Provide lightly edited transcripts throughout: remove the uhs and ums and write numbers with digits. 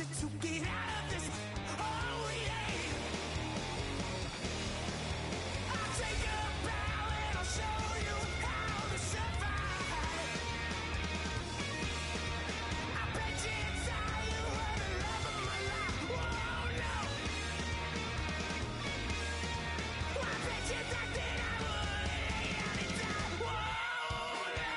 to get out of this. Oh, yeah. I'll take a bow and I'll show you how to survive. I bet you inside you were the love of my life. Oh, no. I bet you thought that I would lay down and die. Whoa, no.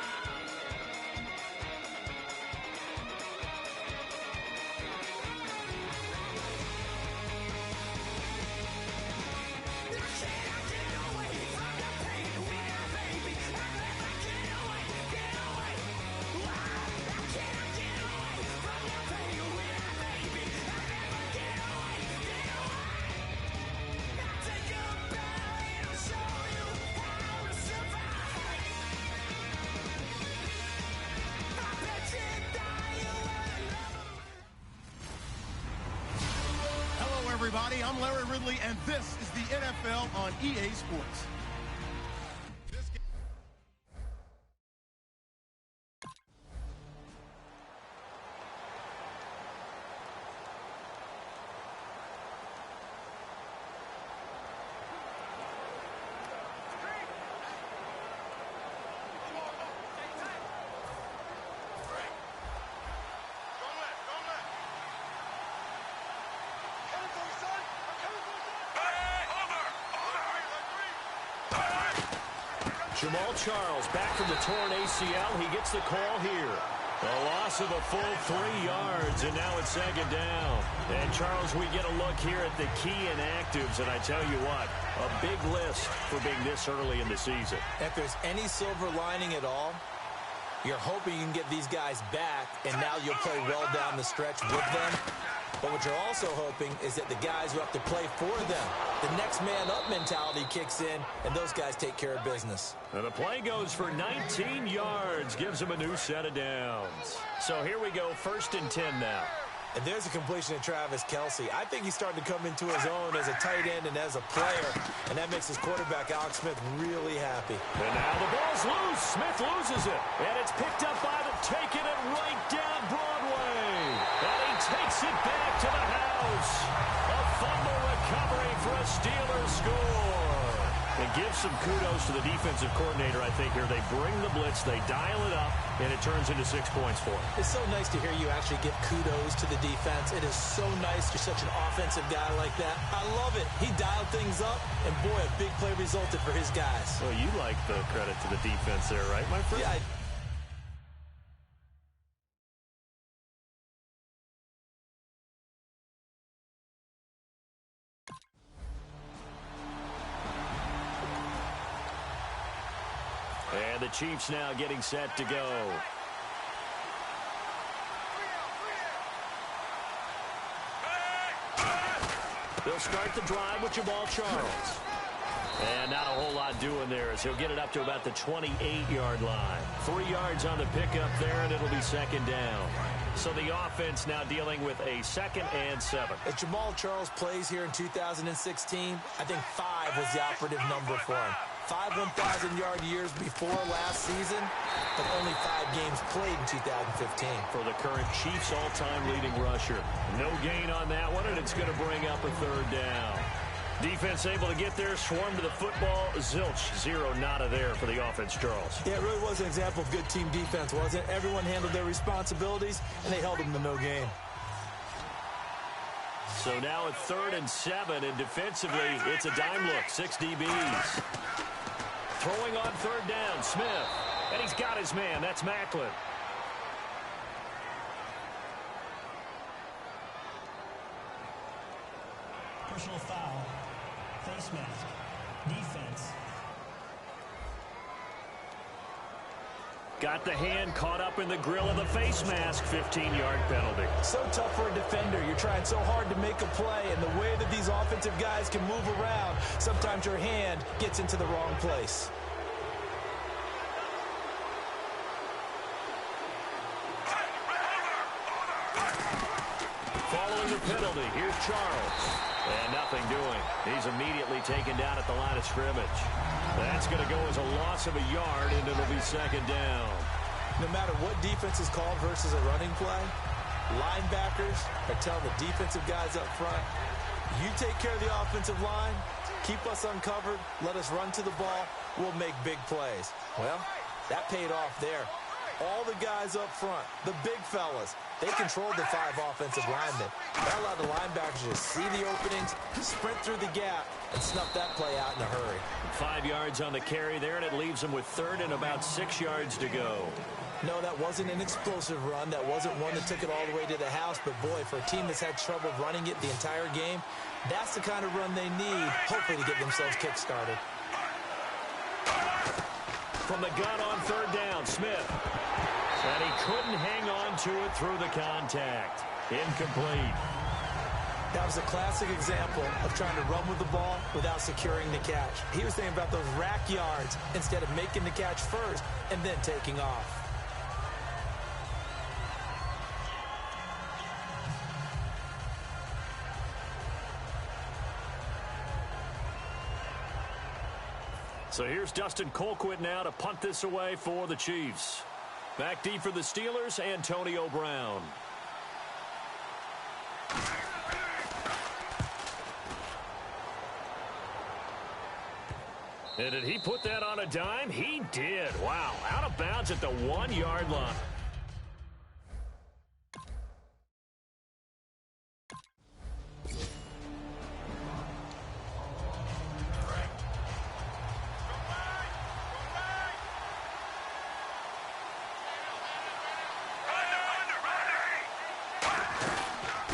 Hello, everybody. I'm Larry Ridley, and this is the NFL on EA Sports. Jamal Charles back from the torn ACL. He gets the call here. A loss of a full 3 yards, and now it's second down. And, Charles, we get a look here at the key inactives, and I tell you what, a big list for being this early in the season. If there's any silver lining at all, you're hoping you can get these guys back, and now you'll play well down the stretch with them. But what you're also hoping is that the guys who have to play for them, the next man up mentality kicks in, and those guys take care of business. And the play goes for 19 yards, gives them a new set of downs. So here we go, 1st and 10 now. And there's a completion to Travis Kelce. I think he's starting to come into his own as a tight end and as a player, and that makes his quarterback, Alex Smith, really happy. And now the ball's loose. Smith loses it, and it's picked up by the taking it right down Broadway. And he takes it back to the house. A fumble recovery for a Steelers score. And give some kudos to the defensive coordinator, I think, here. They bring the blitz, they dial it up, and it turns into 6 points for him. It's so nice to hear you actually give kudos to the defense. It is so nice you're such an offensive guy like that. I love it. He dialed things up, and boy, a big play resulted for his guys. Well, you like the credit to the defense there, right, my friend? Yeah, And the Chiefs now getting set to go. They'll start the drive with Jamal Charles. And not a whole lot doing there as he'll get it up to about the 28-yard line. 3 yards on the pickup there, and it'll be second down. So the offense now dealing with a 2nd and 7. As Jamal Charles plays here in 2016, I think 5 was the operative number for him. 5 1,000-yard years before last season, but only 5 games played in 2015. For the current Chiefs all-time leading rusher. No gain on that one, and it's going to bring up a 3rd down. Defense able to get there, swarm to the football. Zilch, 0 nada there for the offense, Charles. Yeah, it really was an example of good team defense, wasn't it? Everyone handled their responsibilities, and they held them to no gain. So now it's 3rd and 7, and defensively, it's a dime look. 6 DBs. Throwing on 3rd down, Smith. And he's got his man. That's Macklin. Personal foul. Face mask. Defense. Got the hand caught up in the grill of the face mask. 15-yard penalty. So tough for a defender. You're trying so hard to make a play, and the way that these offensive guys can move around, sometimes your hand gets into the wrong place. Following the penalty, here's Charles. And nothing doing. He's immediately taken down at the line of scrimmage. That's going to go as a loss of a yard, and it'll be second down. No matter what defense is called versus a running play, Linebackers are telling the defensive guys up front, you take care of the offensive line, keep us uncovered, let us run to the ball, we'll make big plays. Well, that paid off there. All the guys up front, the big fellas, they controlled the 5 offensive linemen. That allowed the linebackers to see the openings, sprint through the gap, and snuff that play out in a hurry. 5 yards on the carry there, and it leaves them with 3rd and about 6 yards to go. No, that wasn't an explosive run. That wasn't one that took it all the way to the house. But, boy, for a team that's had trouble running it the entire game, that's the kind of run they need, hopefully, to get themselves kick-started. From the gun on 3rd down, Smith. And he couldn't hang on to it through the contact. Incomplete. That was a classic example of trying to run with the ball without securing the catch. He was thinking about those rack yards instead of making the catch first and then taking off. So here's Dustin Colquitt now to punt this away for the Chiefs. Back deep for the Steelers, Antonio Brown. And did he put that on a dime? He did. Wow, out of bounds at the 1-yard line.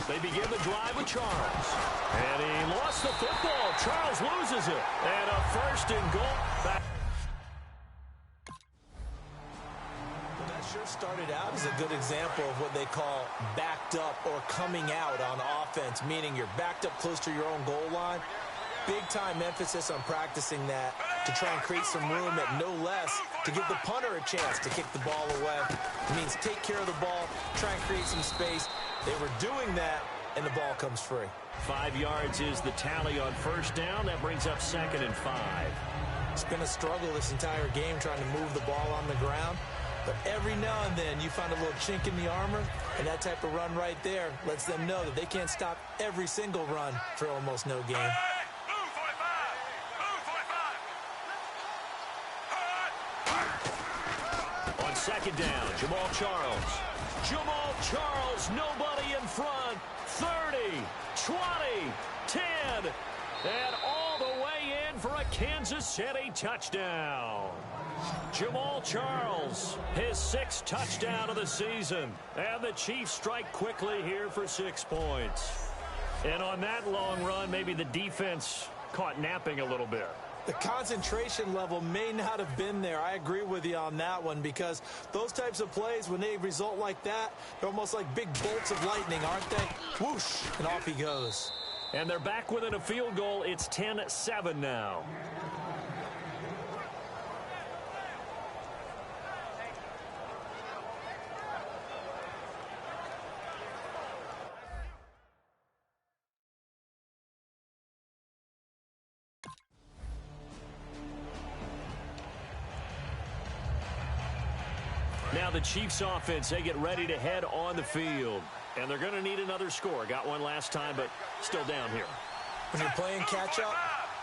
They begin the drive with Charles. And he lost the football. Charles loses it. And a 1st and goal. Back. Well, that sure started out as a good example of what they call backed up or coming out on offense, meaning you're backed up close to your own goal line. Big-time emphasis on practicing that to try and create some room at no less to give the punter a chance to kick the ball away. It means take care of the ball, try and create some space. They were doing that, and the ball comes free. 5 yards is the tally on 1st down. That brings up 2nd and 5. It's been a struggle this entire game trying to move the ball on the ground. But every now and then you find a little chink in the armor, and that type of run right there lets them know that they can't stop every single run for almost no gain. On 2nd down, Jamal Charles. Jamal Charles, nobody in front. 30, 20, 10, and all the way in for a Kansas City touchdown. Jamal Charles, his 6th touchdown of the season. And the Chiefs strike quickly here for 6 points. And on that long run, maybe the defense caught napping a little bit. The concentration level may not have been there. I agree with you on that one, because those types of plays, when they result like that, they're almost like big bolts of lightning, aren't they? Whoosh, and off he goes. And they're back within a field goal. It's 10-7 now. Now the Chiefs offense, they get ready to head on the field. And they're going to need another score. Got one last time, but still down here. When you're playing catch-up,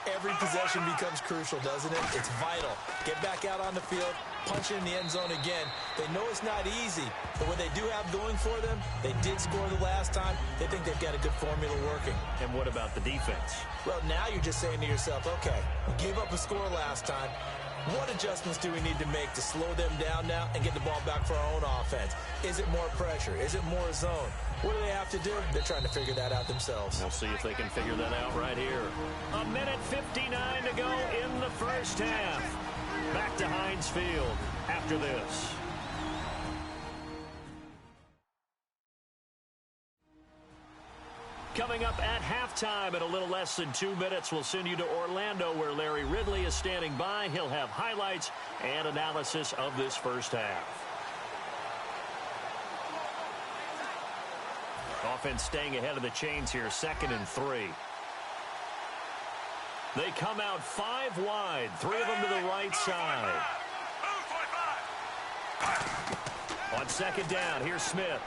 every possession becomes crucial, doesn't it? It's vital. Get back out on the field, punch it in the end zone again. They know it's not easy, but what they do have going for them, they did score the last time. They think they've got a good formula working. And what about the defense? Well, now you're just saying to yourself, okay, we gave up a score last time. What adjustments do we need to make to slow them down now and get the ball back for our own offense? Is it more pressure? Is it more zone? What do they have to do? They're trying to figure that out themselves. We'll see if they can figure that out right here. 1:59 to go in the first half. Back to Heinz Field after this. Coming up at halftime in a little less than 2 minutes, we'll send you to Orlando where Larry Ridley is standing by. He'll have highlights and analysis of this first half. Offense staying ahead of the chains here, 2nd and 3. They come out 5 wide, 3 of them to the right side. On 2nd down, here's Smith.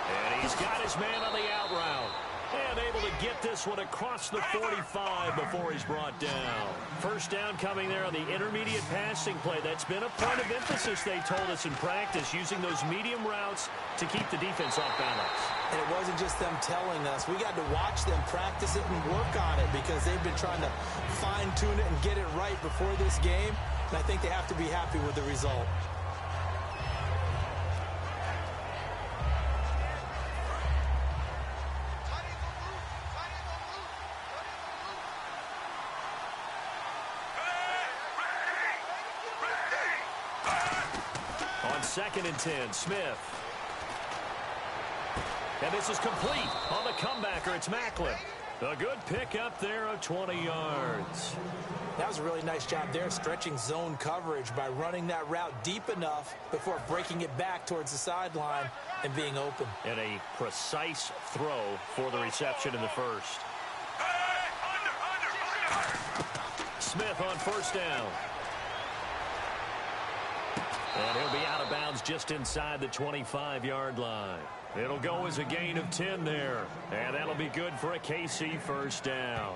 And he's got his man on the out route. And able to get this one across the 45 before he's brought down. First down coming there on the intermediate passing play. That's been a point of emphasis, they told us in practice, using those medium routes to keep the defense off balance. And it wasn't just them telling us. We got to watch them practice it and work on it because they've been trying to fine-tune it and get it right before this game. And I think they have to be happy with the result. On 2nd and 10, Smith. And this is complete on the comebacker. It's Macklin. A good pickup there of 20 yards. That was a really nice job there, stretching zone coverage by running that route deep enough before breaking it back towards the sideline and being open. And a precise throw for the reception in the first. Smith on first down. And he'll be out of bounds just inside the 25-yard line. It'll go as a gain of 10 there. And that'll be good for a KC first down.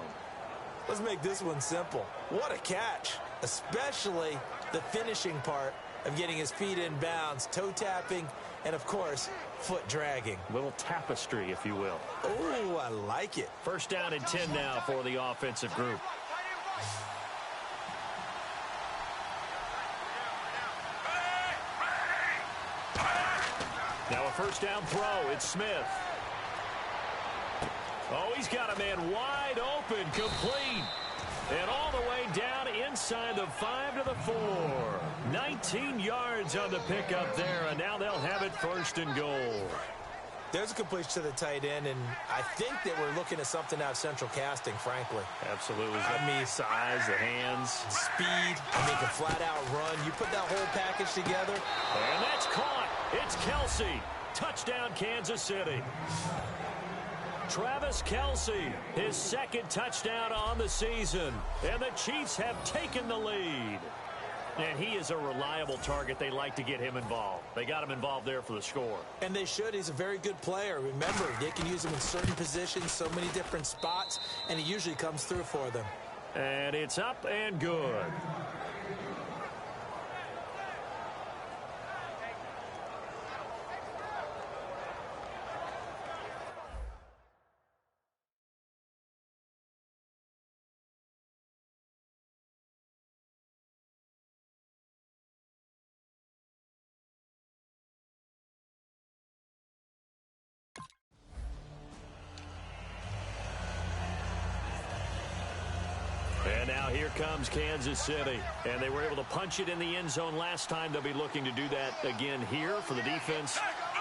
Let's make this one simple. What a catch, especially the finishing part of getting his feet in bounds, toe tapping, and, of course, foot dragging. Little tapestry, if you will. Oh, I like it. First down and 10 now for the offensive group. Now a first down throw. It's Smith. Oh, he's got a man wide open, complete. And all the way down inside the 5 to the 4. 19 yards on the pickup there, and now they'll have it first and goal. There's a completion to the tight end, and I think that we're looking at something out of central casting, frankly. Absolutely. I mean, size, the hands. Speed. I mean, can flat out run. You put that whole package together. And that's caught. It's Kelsey. Touchdown, Kansas City. Travis Kelsey, his second touchdown on the season. And the Chiefs have taken the lead. And he is a reliable target. They like to get him involved. They got him involved there for the score. And they should. He's a very good player. Remember, they can use him in certain positions, so many different spots, and he usually comes through for them. And it's up and good. And now here comes Kansas City. And they were able to punch it in the end zone last time. They'll be looking to do that again here for the defense.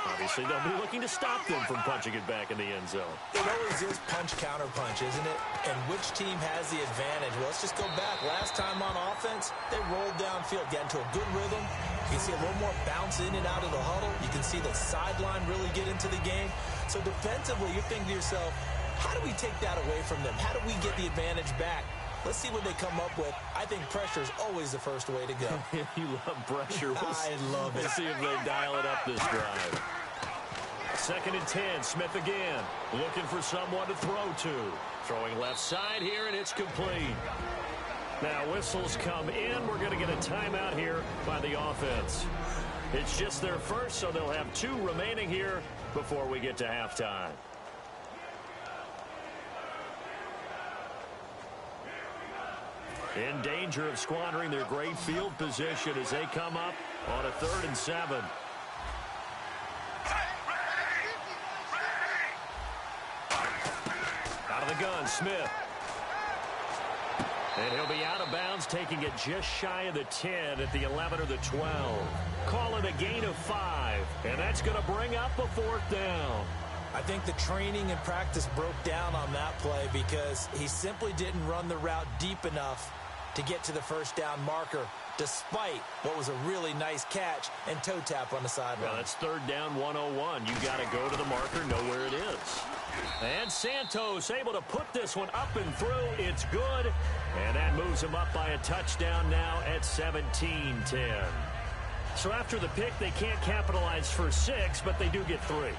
Obviously, they'll be looking to stop them from punching it back in the end zone. It always is punch-counter-punch, isn't it? And which team has the advantage? Well, let's just go back. Last time on offense, they rolled downfield, got into a good rhythm. You can see a little more bounce in and out of the huddle. You can see the sideline really get into the game. So defensively, you're thinking to yourself, how do we take that away from them? How do we get the advantage back? Let's see what they come up with. I think pressure is always the first way to go. You love pressure. I love it. We'll see if they dial it up this drive. 2nd and 10, Smith again. Looking for someone to throw to. Throwing left side here, and it's complete. Now whistles come in. We're going to get a timeout here by the offense. It's just their first, so they'll have 2 remaining here before we get to halftime. In danger of squandering their great field position as they come up on a 3rd and 7. Out of the gun, Smith. And he'll be out of bounds, taking it just shy of the 10 at the 11 or the 12. Call it a gain of 5, and that's going to bring up a 4th down. I think the training and practice broke down on that play because he simply didn't run the route deep enough to get to the first down marker, despite what was a really nice catch and toe tap on the sideline. Well, that's 3rd down 101. You got to go to the marker, know where it is. And Santos able to put this one up and through. It's good. And that moves him up by a touchdown now at 17-10. So after the pick, they can't capitalize for 6, but they do get 3.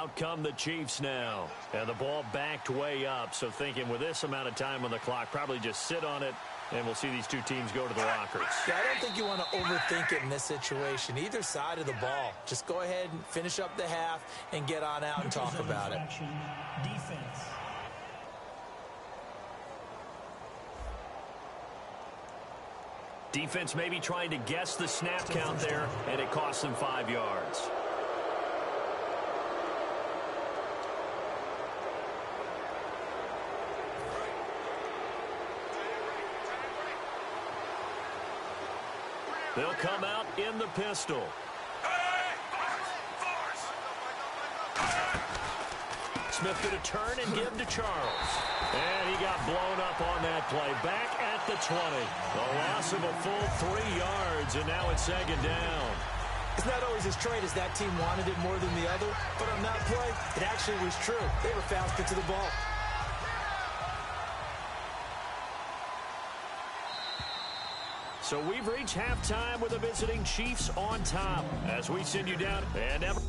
Out come the Chiefs now. And the ball backed way up. So thinking with this amount of time on the clock, probably just sit on it, and we'll see these two teams go to the lockers. Yeah, I don't think you want to overthink it in this situation. Either side of the ball. Just go ahead and finish up the half and get on out and talk about it. Defense. Defense maybe trying to guess the snap count there, and it costs them 5 yards. They'll come out in the pistol. Smith going to turn and give to Charles. And he got blown up on that play. Back at the 20. A loss of a full 3 yards, and now it's second down. It's not always as straight as that team wanted it more than the other, but on that play, it actually was true. They were faster to the ball. So we've reached halftime with the visiting Chiefs on top as we send you down. And ever.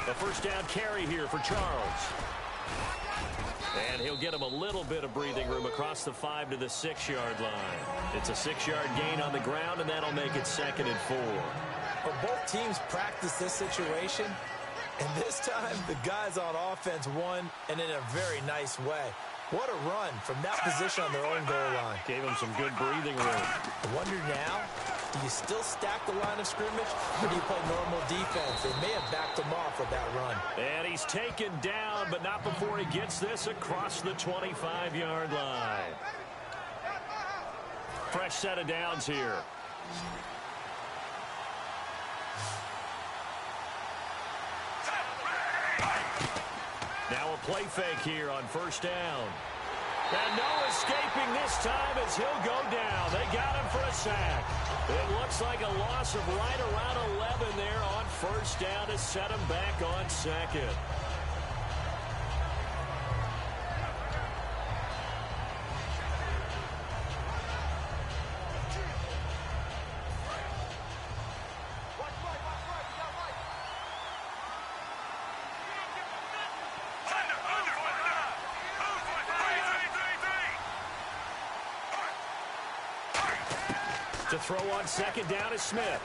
A first down carry here for Charles. And he'll get him a little bit of breathing room across the 5 to the 6-yard line. It's a 6-yard gain on the ground, and that'll make it 2nd and 4. But both teams practice this situation, and this time the guys on offense won, and in a very nice way. What a run from that position on their own goal line. Gave him some good breathing room. I wonder now, do you still stack the line of scrimmage, or do you play normal defense? They may have backed him off with that run. And he's taken down, but not before he gets this across the 25-yard line. Fresh set of downs here. Now a play fake here on first down. And no escaping this time as he'll go down. They got him for a sack. It looks like a loss of right around 11 there on first down to set him back on second. To throw on second down is Smith.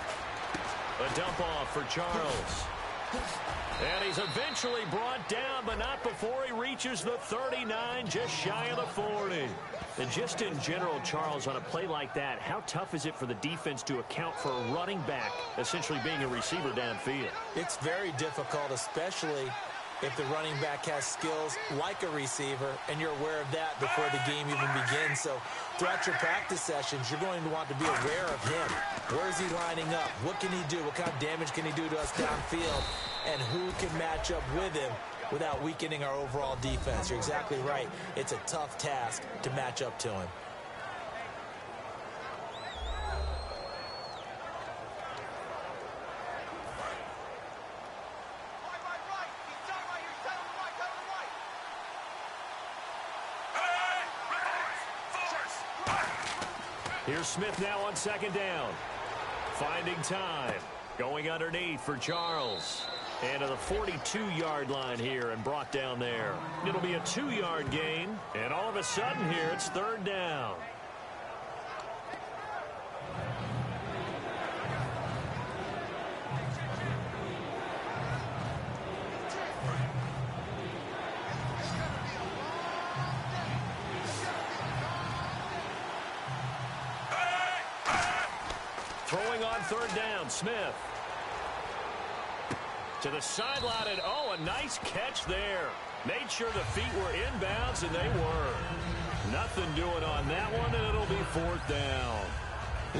A dump off for Charles. And he's eventually brought down, but not before he reaches the 39, just shy of the 40. And just in general, Charles, on a play like that, how tough is it for the defense to account for a running back essentially being a receiver downfield? It's very difficult, especially if the running back has skills like a receiver, and you're aware of that before the game even begins. So throughout your practice sessions, you're going to want to be aware of him. Where is he lining up? What can he do? What kind of damage can he do to us downfield? And who can match up with him without weakening our overall defense? You're exactly right. It's a tough task to match up to him. Here's Smith now on second down. Finding time. Going underneath for Charles. And to the 42-yard line here and brought down there. It'll be a 2-yard gain. And all of a sudden here, it's third down. Throwing on third down, Smith. To the sideline, and oh, a nice catch there. Made sure the feet were inbounds, and they were. Nothing doing on that one, and it'll be fourth down.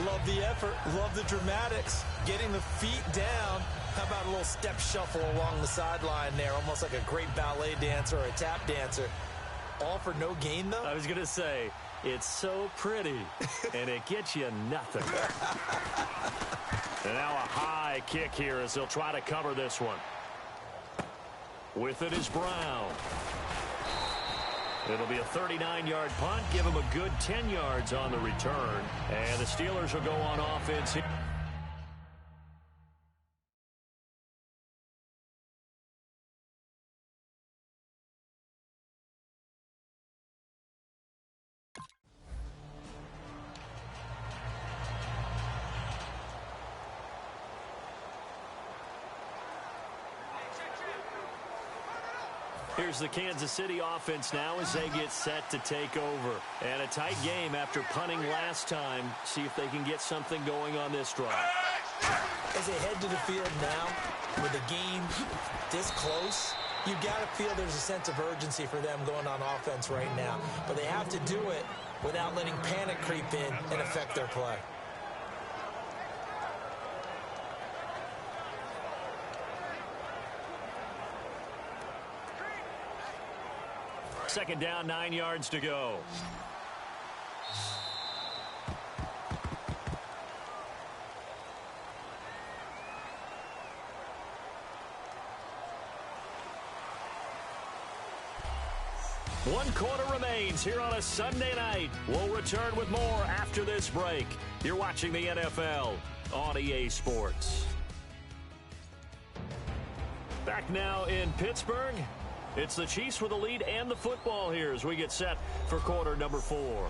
Love the effort, love the dramatics. Getting the feet down. How about a little step shuffle along the sideline there, almost like a great ballet dancer or a tap dancer. all for no gain, though? I was going to say, it's so pretty, and it gets you nothing. And now a high kick here as they'll try to cover this one. With it is Brown. It'll be a 39-yard punt. Give him a good 10 yards on the return. And the Steelers will go on offense here. Here's the Kansas City offense now as they get set to take over. And a tight game after punting last time. See if they can get something going on this drive. As they head to the field now, with the game this close, you've got to feel there's a sense of urgency for them going on offense right now. But they have to do it without letting panic creep in and affect their play. Second down, 9 yards to go. One quarter remains here on a Sunday night. We'll return with more after this break. You're watching the NFL on EA Sports. Back now in Pittsburgh. It's the Chiefs with the lead and the football here as we get set for quarter number 4.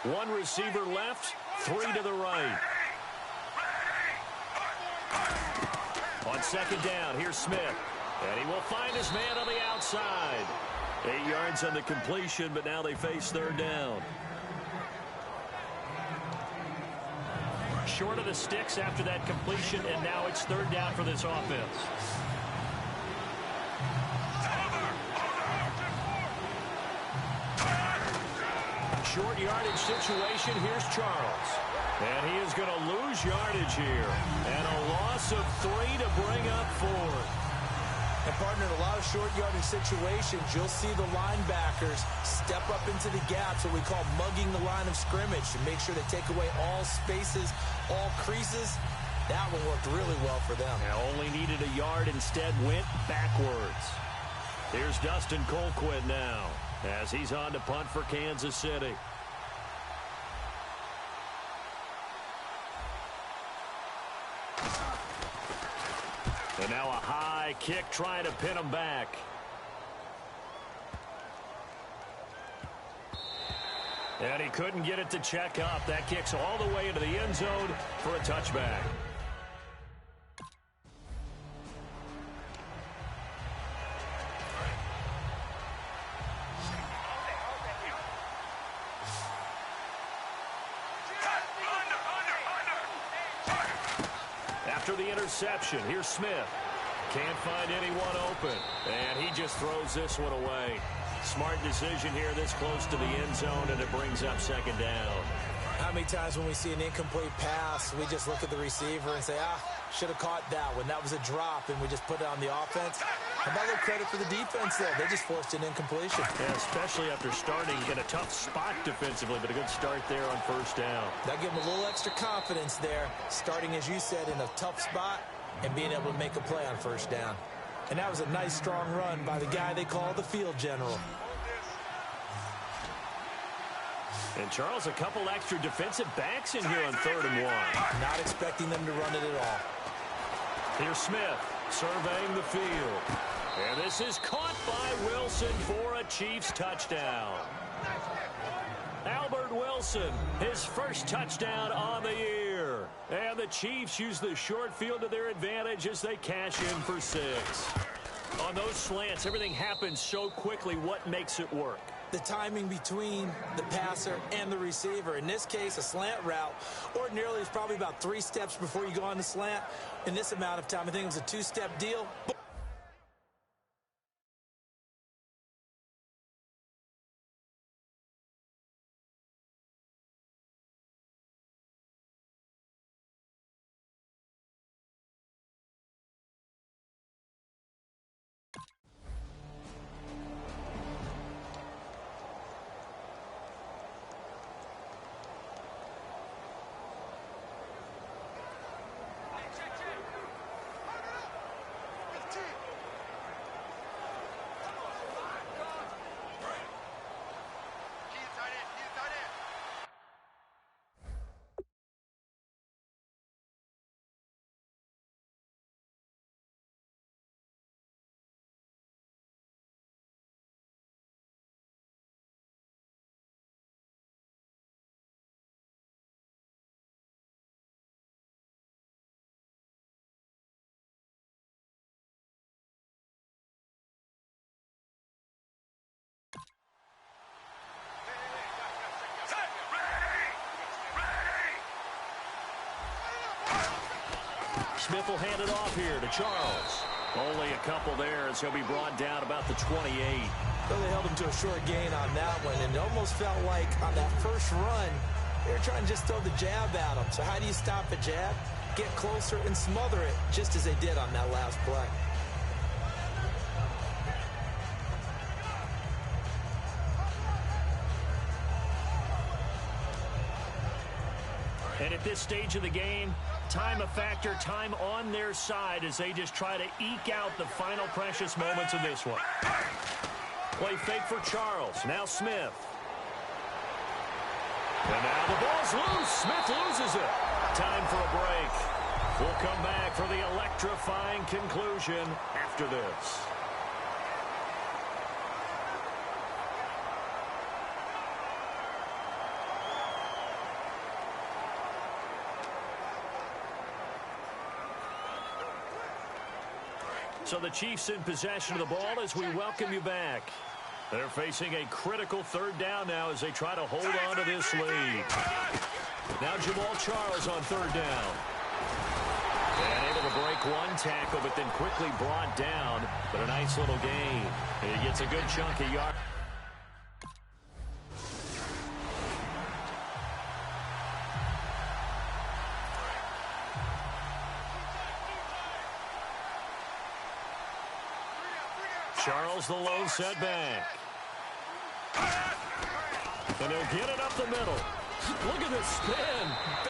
One receiver left, 3 to the right. On second down, here's Smith. And he will find his man on the outside. 8 yards on the completion, but now they face third down. Short of the sticks after that completion, and now it's third down for this offense. Short yardage situation. Here's Charles. And he is going to lose yardage here. And a loss of 3 to bring up 4. And, partner, in a lot of short yardage situations, you'll see the linebackers step up into the gaps, what we call mugging the line of scrimmage, to make sure they take away all spaces, all creases. That one worked really well for them. Now only needed a yard, instead went backwards. Here's Dustin Colquitt now as he's on to punt for Kansas City. And now a high kick trying to pin him back. And he couldn't get it to check up. That kicks all the way into the end zone for a touchback. After the interception, here's Smith. Can't find anyone open. And he just throws this one away. Smart decision here this close to the end zone, and it brings up second down. How many times when we see an incomplete pass, we just look at the receiver and say, should have caught that one. That was a drop, and we just put it on the offense. How about a little credit for the defense, though? They just forced an incompletion. Yeah, especially after starting in a tough spot defensively, but a good start there on first down. That gave them a little extra confidence there, starting, as you said, in a tough spot and being able to make a play on first down. And that was a nice, strong run by the guy they call the field general. And, Charles, a couple extra defensive backs in here on 3rd and 1. Not expecting them to run it at all. Here's Smith surveying the field. And this is caught by Wilson for a Chiefs touchdown. Albert Wilson, his first touchdown on the year. And the Chiefs use the short field to their advantage as they cash in for 6. On those slants, everything happens so quickly. What makes it work? the timing between the passer and the receiver. In this case, a slant route ordinarily is probably about 3 steps before you go on the slant. In this amount of time, I think it was a 2-step deal. Smith will hand it off here to Charles. Only a couple there as he'll be brought down about the 28. Really held him to a short gain on that one, and it almost felt like on that first run, they were trying to just throw the jab at him. So how do you stop a jab? Get closer and smother it, just as they did on that last play. And at this stage of the game, time a factor, time on their side as they just try to eke out the final precious moments of this one. Play fake for Charles. Now Smith. And now the ball's loose. Smith loses it. Time for a break. We'll come back for the electrifying conclusion after this. So the Chiefs in possession of the ball as we welcome you back. They're facing a critical 3rd down now as they try to hold on to this lead. Now Jamal Charles on 3rd down. And able to break one tackle, but then quickly brought down. But a nice little gain. He gets a good chunk of yards. Charles the lone setback. And he'll get it up the middle. Look at this spin.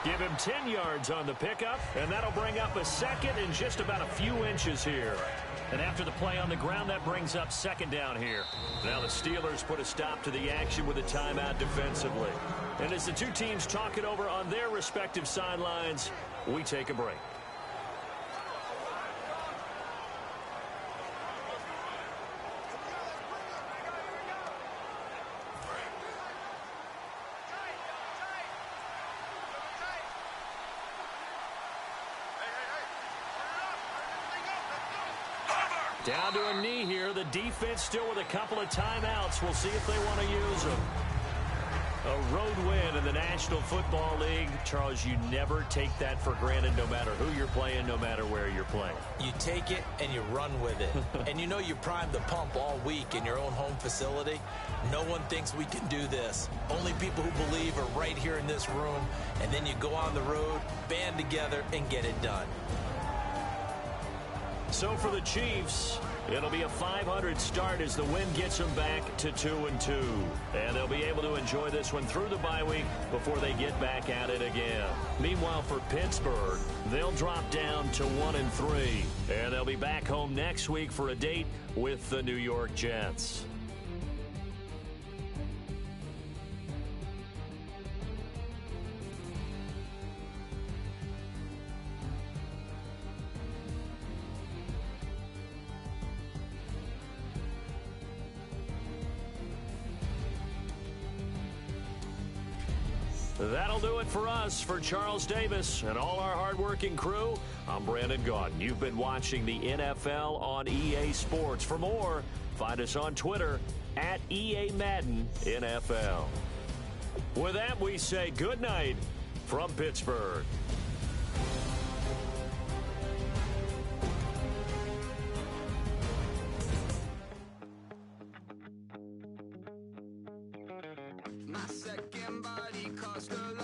Give him 10 yards on the pickup, and that'll bring up a 2nd and just about a few inches here. And after the play on the ground, that brings up second down here. Now the Steelers put a stop to the action with a timeout defensively. And as the two teams talk it over on their respective sidelines, we take a break. Down to a knee here. The defense still with a couple of timeouts. We'll see if they want to use them. A road win in the National Football League. Charles, you never take that for granted no matter who you're playing, no matter where you're playing. You take it and you run with it. And you know you primed the pump all week in your own home facility. No one thinks we can do this. Only people who believe are right here in this room. And then you go on the road, band together, and get it done. So for the Chiefs, it'll be a 500 start as the win gets them back to 2-2. And they'll be able to enjoy this one through the bye week before they get back at it again. Meanwhile, for Pittsburgh, they'll drop down to 1-3. And they'll be back home next week for a date with the New York Jets. That'll do it for us. For Charles Davis and all our hardworking crew, I'm Brandon Gaudin. You've been watching the NFL on EA Sports. For more, find us on Twitter at EA Madden NFL. With that, we say good night from Pittsburgh. My second body cost a lot.